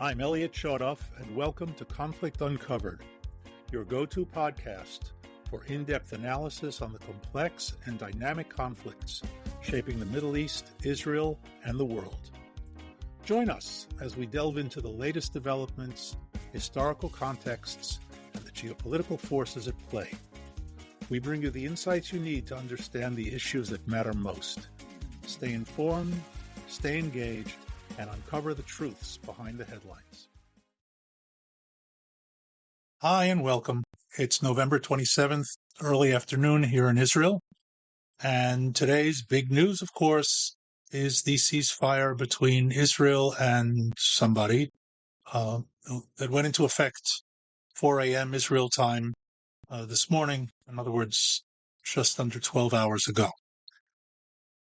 I'm Elliot, and welcome to Conflict Uncovered, your go-to podcast for in-depth analysis on the complex and dynamic conflicts shaping the Middle East, Israel, and the world. Join us as we delve into the latest developments, historical contexts, and the geopolitical forces at play. We bring you the insights you need to understand the issues that matter most. Stay informed, stay engaged, and uncover the truths behind the headlines. Hi and welcome. It's November 27th, early afternoon here in Israel. And today's big news, of course, is the ceasefire between Israel and somebody that went into effect 4 a.m. Israel time this morning. In other words, just under 12 hours ago.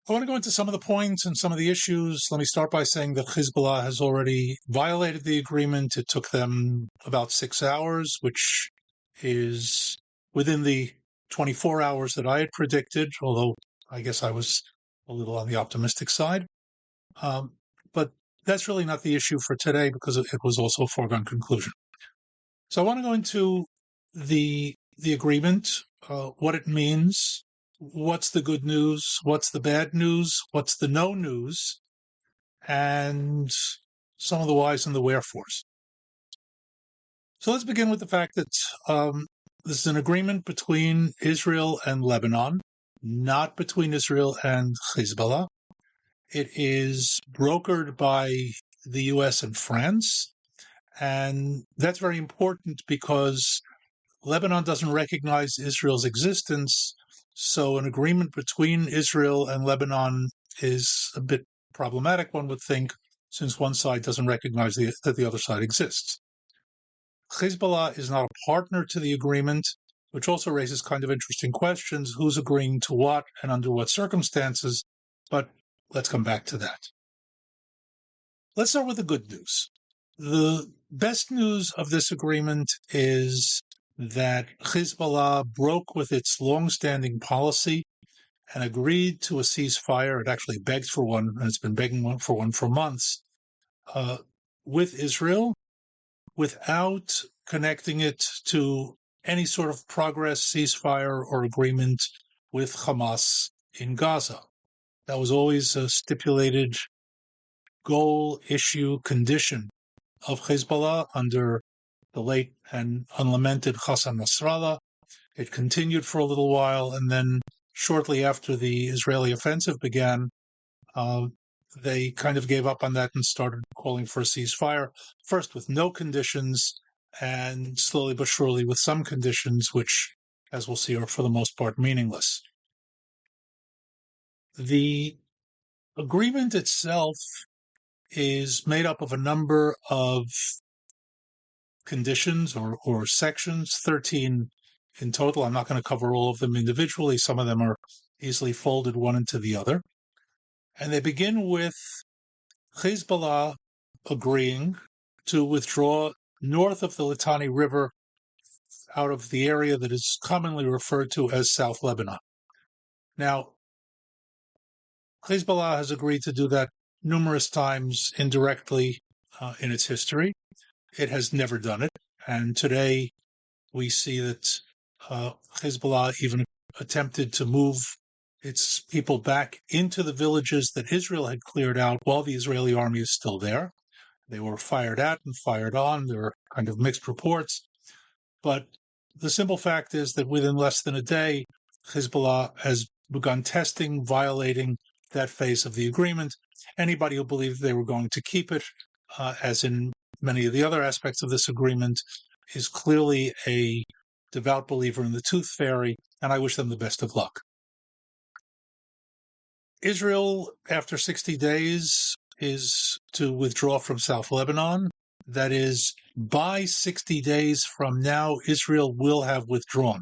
I want to go into some of the points and some of the issues. Let me start by saying that Hezbollah has already violated the agreement. It took them about 6 hours, which is within the 24 hours that I had predicted, although I guess I was a little on the optimistic side. But that's really not the issue for today because it was also a foregone conclusion. So I want to go into the agreement, what it means, what's the good news, what's the bad news, what's the no news, and some of the whys and the wherefores. So let's begin with the fact that this is an agreement between Israel and Lebanon, not between Israel and Hezbollah. It is brokered by the US and France, and that's very important because Lebanon doesn't recognize Israel's existence, so an agreement between Israel and Lebanon is a bit problematic, one would think, since one side doesn't recognize that the other side exists. Hezbollah is not a partner to the agreement, which also raises kind of interesting questions. Who's agreeing to what and under what circumstances? But let's come back to that. Let's start with the good news. The best news of this agreement is that Hezbollah broke with its long-standing policy and agreed to a ceasefire. It actually begged for one, and it's been begging for one for months, with Israel, without connecting it to any sort of progress, ceasefire, or agreement with Hamas in Gaza. That was always a stipulated goal, issue, condition of Hezbollah under the late and unlamented Hassan Nasrallah. It continued for a little while, and then shortly after the Israeli offensive began, they kind of gave up on that and started calling for a ceasefire, first with no conditions, and slowly but surely with some conditions, which, as we'll see, are for the most part meaningless. The agreement itself is made up of a number of conditions or sections, 13 in total. I'm not going to cover all of them individually. Some of them are easily folded one into the other. And they begin with Hezbollah agreeing to withdraw north of the Litani River out of the area that is commonly referred to as South Lebanon. Now, Hezbollah has agreed to do that numerous times indirectly in its history. It has never done it, and today we see that Hezbollah even attempted to move its people back into the villages that Israel had cleared out while the Israeli army is still there. They were fired at and fired on. There were kind of mixed reports, but the simple fact is that within less than a day, Hezbollah has begun testing, violating that phase of the agreement. Anybody who believed they were going to keep it, as in many of the other aspects of this agreement, is clearly a devout believer in the tooth fairy, and I wish them the best of luck. Israel, after 60 days, is to withdraw from South Lebanon. That is, by 60 days from now, Israel will have withdrawn.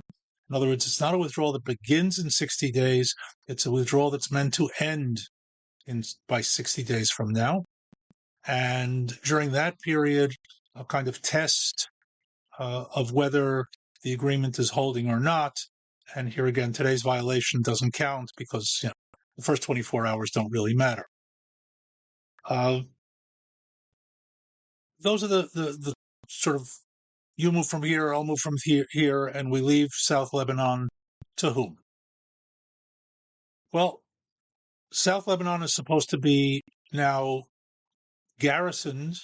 In other words, it's not a withdrawal that begins in 60 days. It's a withdrawal that's meant to end by 60 days from now. And during that period, a kind of test of whether the agreement is holding or not. And here again, today's violation doesn't count because the first 24 hours don't really matter. those are the sort of, you move from here, I'll move from here, and we leave South Lebanon to whom? Well, South Lebanon is supposed to be now garrisoned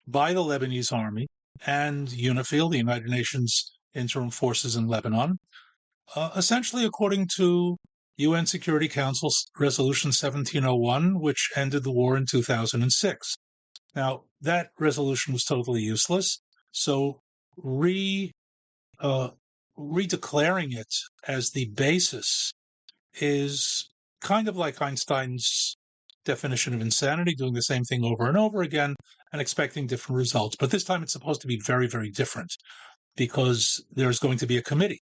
by the Lebanese army and UNIFIL, the United Nations Interim Forces in Lebanon, essentially according to UN Security Council Resolution 1701, which ended the war in 2006. Now, that resolution was totally useless, so redeclaring it as the basis is kind of like Einstein's definition of insanity, doing the same thing over and over again and expecting different results. But this time it's supposed to be very, very different, because there's going to be a committee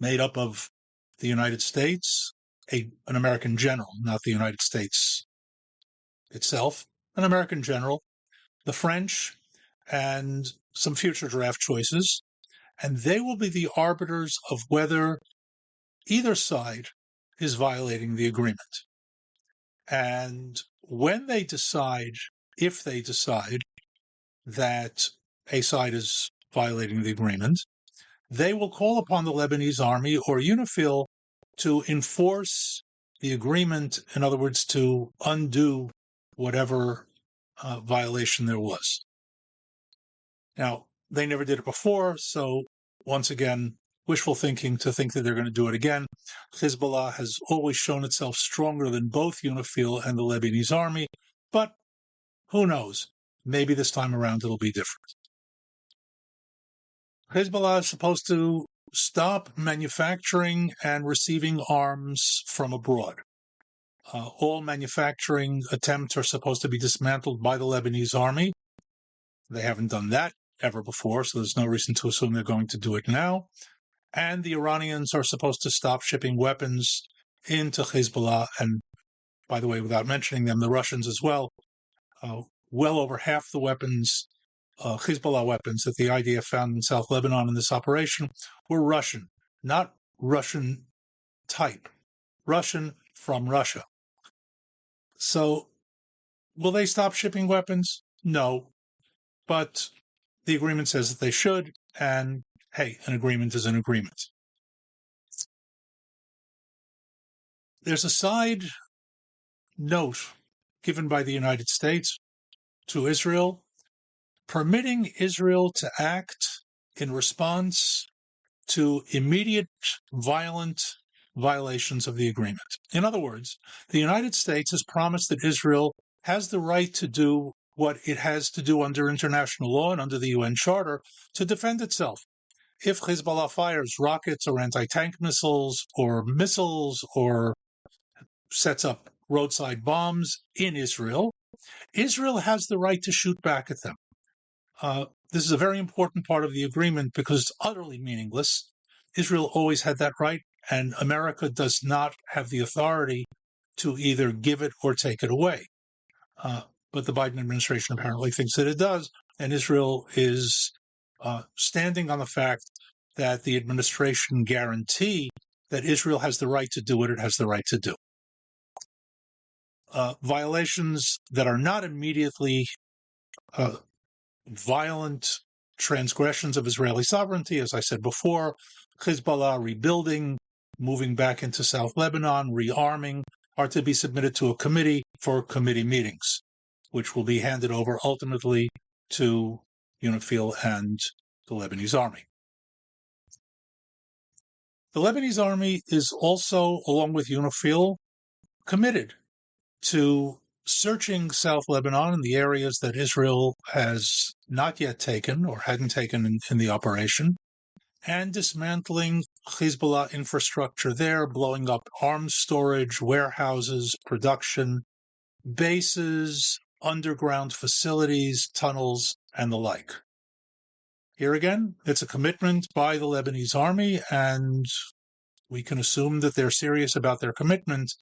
made up of the United States, an American general, not the United States itself, an American general, the French, and some future draft choices. And they will be the arbiters of whether either side is violating the agreement. And when they decide, if they decide that a side is violating the agreement, they will call upon the Lebanese army or UNIFIL to enforce the agreement, in other words, to undo whatever violation there was. Now, they never did it before, so once again, wishful thinking to think that they're going to do it again. Hezbollah has always shown itself stronger than both UNIFIL and the Lebanese army, but who knows? Maybe this time around it'll be different. Hezbollah is supposed to stop manufacturing and receiving arms from abroad. All manufacturing attempts are supposed to be dismantled by the Lebanese army. They haven't done that ever before, so there's no reason to assume they're going to do it now. And the Iranians are supposed to stop shipping weapons into Hezbollah, and by the way, without mentioning them, the Russians as well. Well over half the weapons, Hezbollah weapons that the IDF found in South Lebanon in this operation were Russian, not Russian type, Russian from Russia. So, will they stop shipping weapons? No, but the agreement says that they should, and hey, an agreement is an agreement. There's a side note given by the United States to Israel, permitting Israel to act in response to immediate violent violations of the agreement. In other words, the United States has promised that Israel has the right to do what it has to do under international law and under the UN Charter to defend itself. If Hezbollah fires rockets or anti-tank missiles or sets up roadside bombs in Israel, Israel has the right to shoot back at them. This is a very important part of the agreement because it's utterly meaningless. Israel always had that right, and America does not have the authority to either give it or take it away. But the Biden administration apparently thinks that it does, and Israel is standing on the fact that the administration guarantee that Israel has the right to do what it has the right to do. Violations that are not immediately violent transgressions of Israeli sovereignty, as I said before, Hezbollah rebuilding, moving back into South Lebanon, rearming, are to be submitted to a committee for committee meetings, which will be handed over ultimately to UNIFIL and the Lebanese army. The Lebanese army is also, along with UNIFIL, committed to searching South Lebanon and the areas that Israel has not yet taken or hadn't taken in the operation, and dismantling Hezbollah infrastructure there, blowing up arms storage, warehouses, production, bases, underground facilities, tunnels, and the like. Here again, it's a commitment by the Lebanese army, and we can assume that they're serious about their commitment.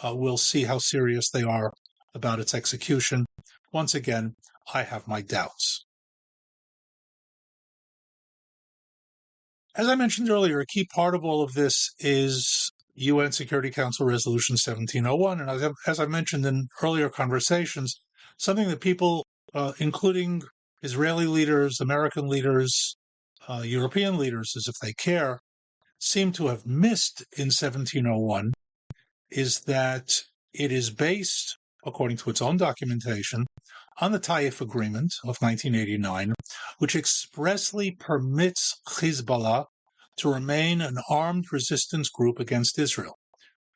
We'll see how serious they are about its execution. Once again, I have my doubts. As I mentioned earlier, a key part of all of this is UN Security Council Resolution 1701, and as I mentioned in earlier conversations, something that people, including Israeli leaders, American leaders, European leaders, as if they care, seem to have missed in 1701 is that it is based, according to its own documentation, on the Taif Agreement of 1989, which expressly permits Hezbollah to remain an armed resistance group against Israel.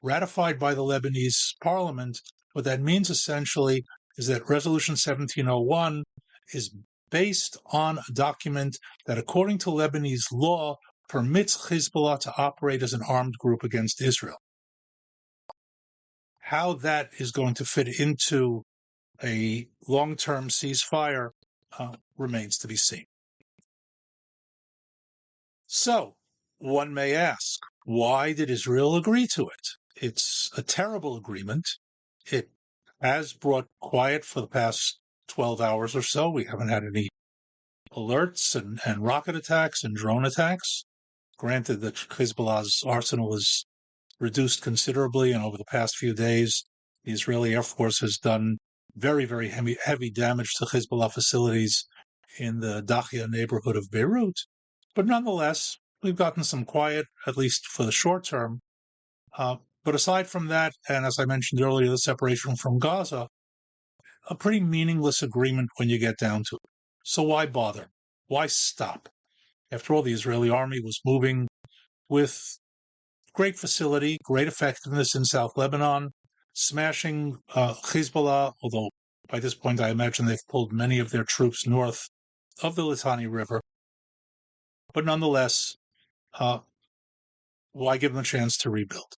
Ratified by the Lebanese parliament, what that means essentially is that Resolution 1701 is based on a document that, according to Lebanese law, permits Hezbollah to operate as an armed group against Israel. How that is going to fit into a long-term ceasefire remains to be seen. So, one may ask, why did Israel agree to it? It's a terrible agreement. It has brought quiet for the past 12 hours or so. We haven't had any alerts and rocket attacks and drone attacks. Granted that Hezbollah's arsenal is reduced considerably, and over the past few days, the Israeli Air Force has done very, very heavy damage to Hezbollah facilities in the Dahia neighborhood of Beirut. But nonetheless, we've gotten some quiet, at least for the short term. But aside from that, and as I mentioned earlier, the separation from Gaza, a pretty meaningless agreement when you get down to it. So why bother? Why stop? After all, the Israeli army was moving with great facility, great effectiveness in South Lebanon, smashing Hezbollah, although by this point I imagine they've pulled many of their troops north of the Litani River. But nonetheless, why give them a chance to rebuild?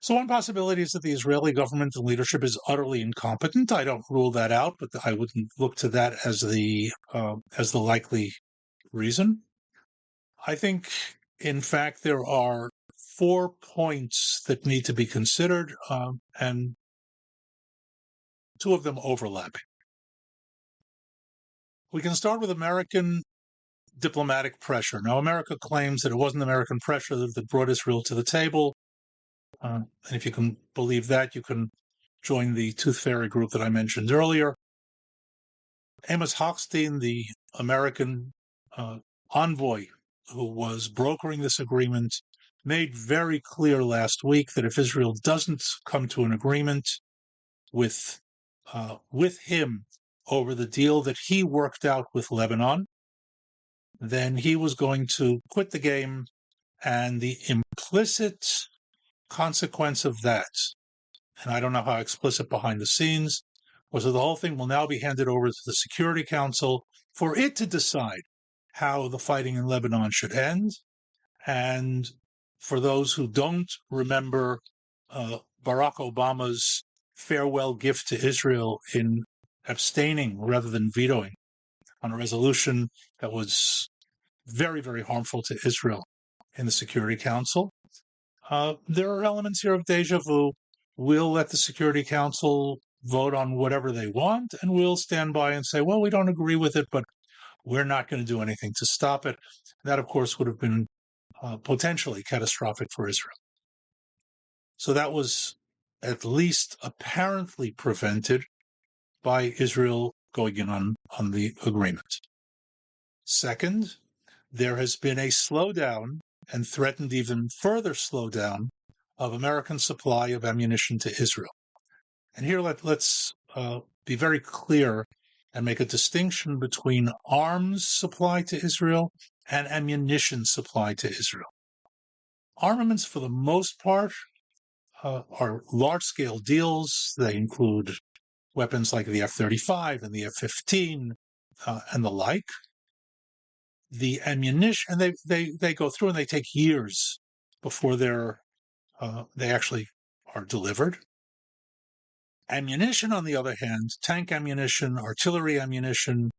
So one possibility is that the Israeli government and leadership is utterly incompetent. I don't rule that out, but I wouldn't look to that as the likely reason. I think, in fact, there are 4 points that need to be considered, and 2 of them overlapping. We can start with American diplomatic pressure. Now, America claims that it wasn't American pressure that brought Israel to the table. And if you can believe that, you can join the Tooth Fairy group that I mentioned earlier. Amos Hochstein, the American envoy who was brokering this agreement, made very clear last week that if Israel doesn't come to an agreement with him over the deal that he worked out with Lebanon, then he was going to quit the game, and the implicit consequence of that, and I don't know how explicit behind the scenes, was that the whole thing will now be handed over to the Security Council for it to decide how the fighting in Lebanon should end. And for those who don't remember Barack Obama's farewell gift to Israel in abstaining rather than vetoing on a resolution that was very, very harmful to Israel in the Security Council, there are elements here of deja vu. We'll let the Security Council vote on whatever they want, and we'll stand by and say, well, we don't agree with it, but we're not going to do anything to stop it. That, of course, would have been potentially catastrophic for Israel. So that was at least apparently prevented by Israel going in on the agreement. Second, there has been a slowdown, and threatened even further slowdown, of American supply of ammunition to Israel. And here let's be very clear and make a distinction between arms supply to Israel and ammunition supply to Israel. Armaments, for the most part, are large-scale deals. They include weapons like the F-35 and the F-15 and the like. The ammunition, and they go through and they take years before they actually are delivered. Ammunition, on the other hand, tank ammunition, artillery ammunition,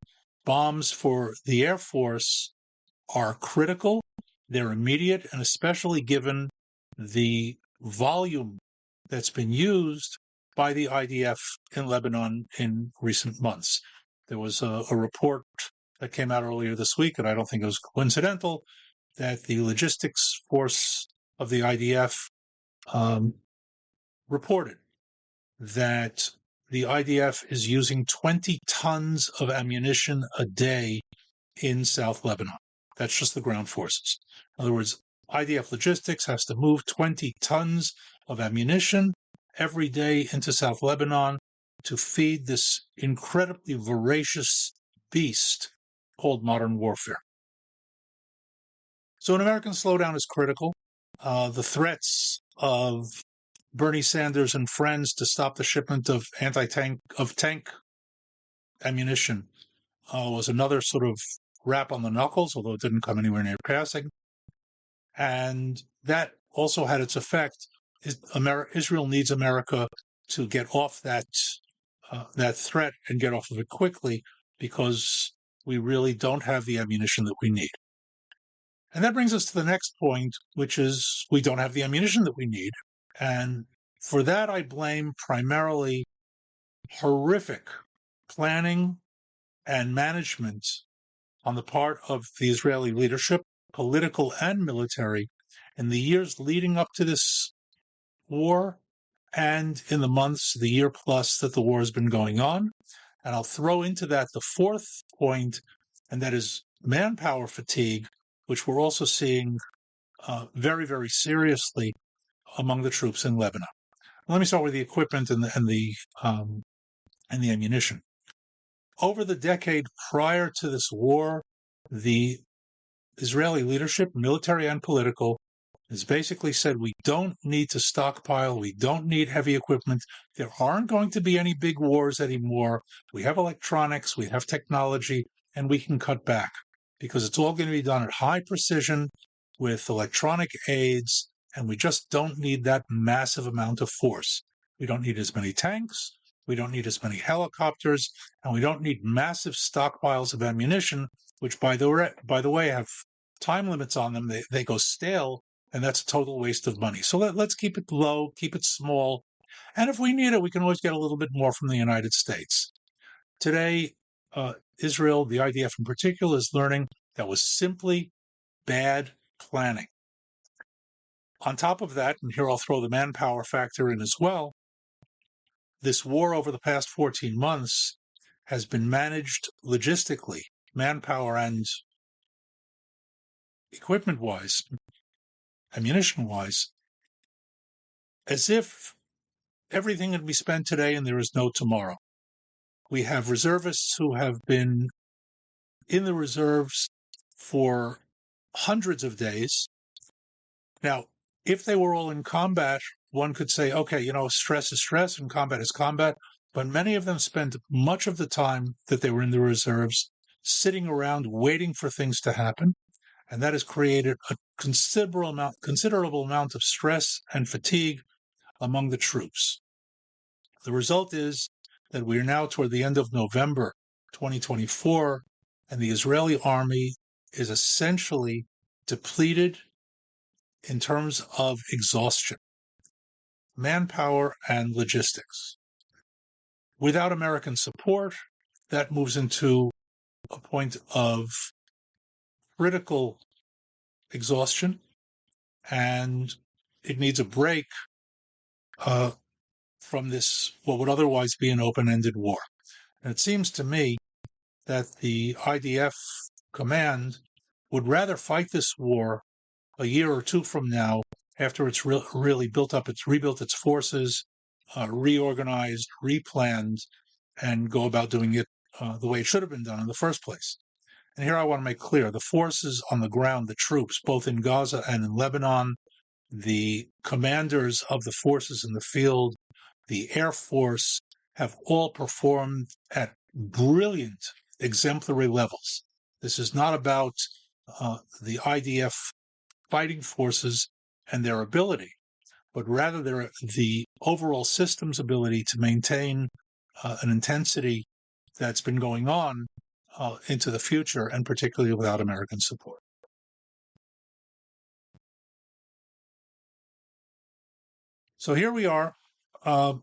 bombs for the Air Force are critical. They're immediate, and especially given the volume that's been used by the IDF in Lebanon in recent months. There was a report that came out earlier this week, and I don't think it was coincidental, that the logistics force of the IDF reported that the IDF is using 20 tons of ammunition a day in South Lebanon. That's just the ground forces. In other words, IDF logistics has to move 20 tons of ammunition every day into South Lebanon to feed this incredibly voracious beast called modern warfare. So an American slowdown is critical. The threats of Bernie Sanders and friends to stop the shipment of tank ammunition was another sort of rap on the knuckles, although it didn't come anywhere near passing. And that also had its effect. Israel needs America to get off that threat and get off of it quickly, because we really don't have the ammunition that we need. And that brings us to the next point, which is we don't have the ammunition that we need. And for that, I blame primarily horrific planning and management on the part of the Israeli leadership, political and military, in the years leading up to this war and in the months, the year plus that the war has been going on. And I'll throw into that the fourth point, and that is manpower fatigue, which we're also seeing very, very seriously among the troops in Lebanon. Let me start with the equipment and the ammunition. Over the decade prior to this war, the Israeli leadership, military and political, has basically said we don't need to stockpile, we don't need heavy equipment, there aren't going to be any big wars anymore, we have electronics, we have technology, and we can cut back, because it's all going to be done at high precision with electronic aids, and we just don't need that massive amount of force. We don't need as many tanks, we don't need as many helicopters, and we don't need massive stockpiles of ammunition, which, by the way, have time limits on them. They go stale, and that's a total waste of money. So let's keep it low, keep it small, and if we need it, we can always get a little bit more from the United States. Today, Israel, the IDF in particular, is learning that was simply bad planning. On top of that, and here I'll throw the manpower factor in as well, this war over the past 14 months has been managed logistically, manpower and equipment-wise, ammunition-wise, as if everything would be spent today and there is no tomorrow. We have reservists who have been in the reserves for hundreds of days. Now, if they were all in combat, one could say, okay, stress is stress and combat is combat, but many of them spent much of the time that they were in the reserves sitting around waiting for things to happen, and that has created a considerable amount of stress and fatigue among the troops. The result is that we are now toward the end of November 2024, and the Israeli army is essentially depleted in terms of exhaustion, manpower, and logistics. Without American support, that moves into a point of critical exhaustion, and it needs a break from this, what would otherwise be an open-ended war. And it seems to me that the IDF command would rather fight this war a year or two from now, after it's really rebuilt its forces, reorganized, replanned, and go about doing it the way it should have been done in the first place. And here I want to make clear, the forces on the ground, the troops, both in Gaza and in Lebanon, the commanders of the forces in the field, the Air Force, have all performed at brilliant, exemplary levels. This is not about the IDF fighting forces and their ability, but rather the overall system's ability to maintain an intensity that's been going on into the future, and particularly without American support. So here we are, an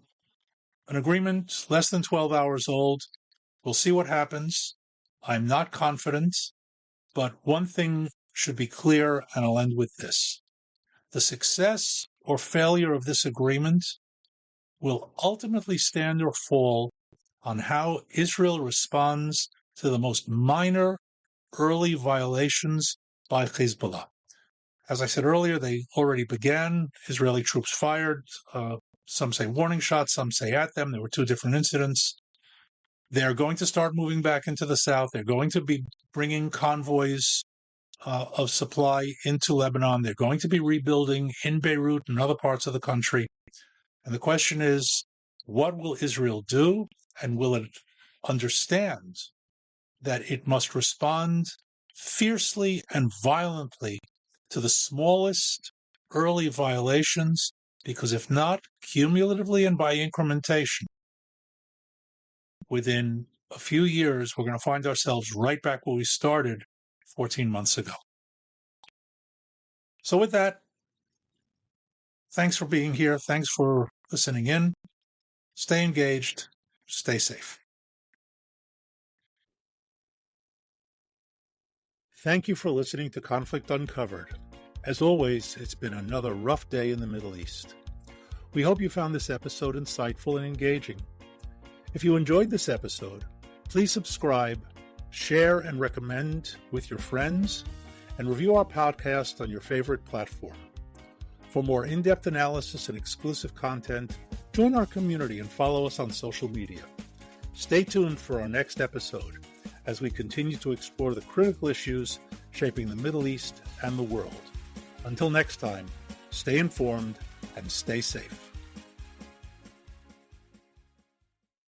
agreement less than 12 hours old. We'll see what happens. I'm not confident, but one thing should be clear, and I'll end with this. The success or failure of this agreement will ultimately stand or fall on how Israel responds to the most minor early violations by Hezbollah. As I said earlier, they already began. Israeli troops fired. Some say warning shots, some say at them. There were two different incidents. They're going to start moving back into the south. They're going to be bringing convoys of supply into Lebanon. They're going to be rebuilding in Beirut and other parts of the country. And the question is, what will Israel do? And will it understand that it must respond fiercely and violently to the smallest early violations? Because if not, cumulatively and by incrementation, within a few years, we're going to find ourselves right back where we started 14 months ago. So with that, thanks for being here. Thanks for listening in. Stay engaged. Stay safe. Thank you for listening to Conflict Uncovered. As always, it's been another rough day in the Middle East. We hope you found this episode insightful and engaging. If you enjoyed this episode, please subscribe, share and recommend with your friends, and review our podcast on your favorite platform. For more in-depth analysis and exclusive content, join our community and follow us on social media. Stay tuned for our next episode as we continue to explore the critical issues shaping the Middle East and the world. Until next time, stay informed and stay safe.